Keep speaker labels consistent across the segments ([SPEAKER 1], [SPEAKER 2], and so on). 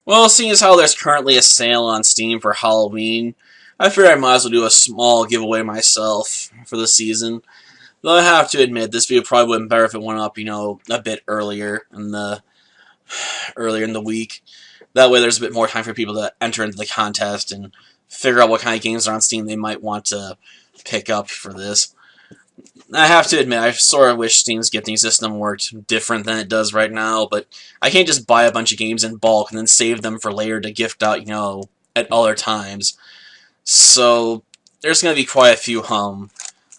[SPEAKER 1] Well, seeing as how there's currently a sale on Steam for Halloween, I figured I might as well do a small giveaway myself for the season. Though I have to admit, this video probably would have been better if it went up, a bit earlier in the week. That way there's a bit more time for people to enter into the contest and figure out what kind of games are on Steam they might want to pick up for this. I have to admit, I sort of wish Steam's gifting system worked different than it does right now, but I can't just buy a bunch of games in bulk and then save them for later to gift out, at other times. So, there's going to be quite a few,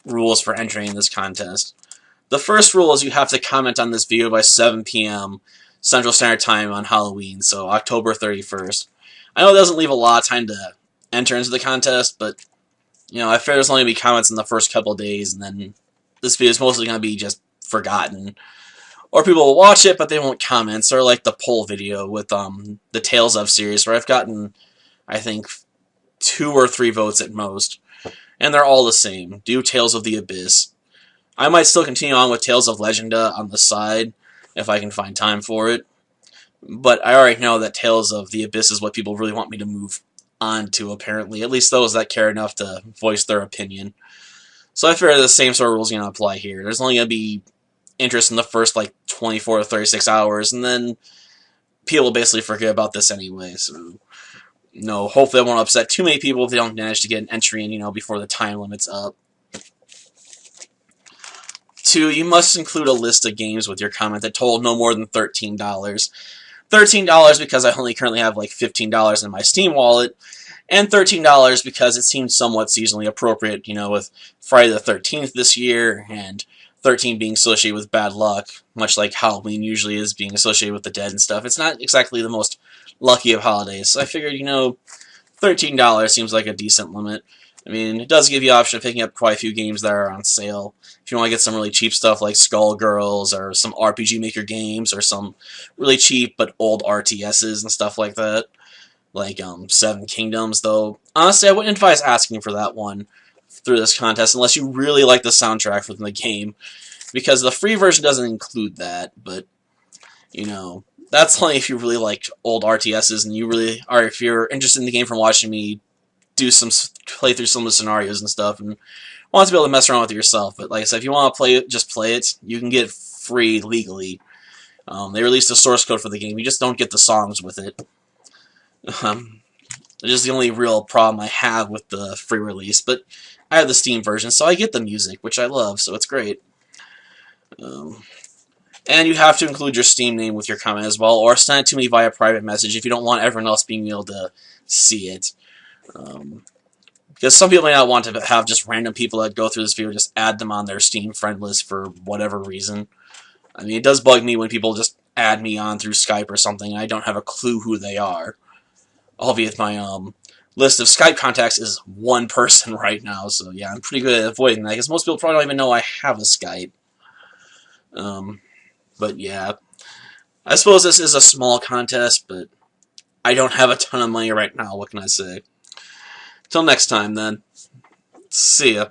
[SPEAKER 1] rules for entering this contest. The first rule is you have to comment on this video by 7 p.m. Central Standard Time on Halloween, so October 31st. I know it doesn't leave a lot of time to enter into the contest, but, I figure there's only going to be comments in the first couple of days, and then this video is mostly going to be just forgotten. Or people will watch it, but they won't comment, sort of like the poll video with the Tales of series, where I've gotten, I think, 2 or 3 votes at most. And they're all the same. Do Tales of the Abyss. I might still continue on with Tales of Legenda on the side, if I can find time for it. But I already know that Tales of the Abyss is what people really want me to move on to, apparently. At least those that care enough to voice their opinion. So I figure the same sort of rules are going to apply here. There's only going to be interest in the first, 24 to 36 hours, and then people will basically forget about this anyway. So, hopefully I won't upset too many people if they don't manage to get an entry in, before the time limit's up. 2, you must include a list of games with your comment that total no more than $13. $13 because I only currently have $15 in my Steam wallet, and $13 because it seems somewhat seasonally appropriate, with Friday the 13th this year, and 13 being associated with bad luck, much like Halloween usually is being associated with the dead and stuff. It's not exactly the most lucky of holidays, so I figured, $13 seems like a decent limit. I mean, it does give you the option of picking up quite a few games that are on sale. If you want to get some really cheap stuff like Skullgirls, or some RPG Maker games, or some really cheap but old RTSs and stuff like that, like Seven Kingdoms, though honestly I wouldn't advise asking for that one through this contest unless you really like the soundtrack from the game, because the free version doesn't include that. But that's only if you really like old RTSs and you really are, if you're interested in the game from watching me play through some of the scenarios and stuff and want to be able to mess around with it yourself. But like I said, if you want to play it, just play it. You can get it free legally. They released a source code for the game. You just don't get the songs with it. It's just the only real problem I have with the free release, but I have the Steam version, so I get the music, which I love, so it's great. And you have to include your Steam name with your comment as well, or send it to me via private message if you don't want everyone else being able to see it. Because some people may not want to have just random people that go through this video just add them on their Steam friend list for whatever reason. I mean, it does bug me when people just add me on through Skype or something, and I don't have a clue who they are. Albeit my list of Skype contacts is 1 person right now, so yeah, I'm pretty good at avoiding that, because most people probably don't even know I have a Skype. But yeah, I suppose this is a small contest, but I don't have a ton of money right now, what can I say? Till next time, then. See ya.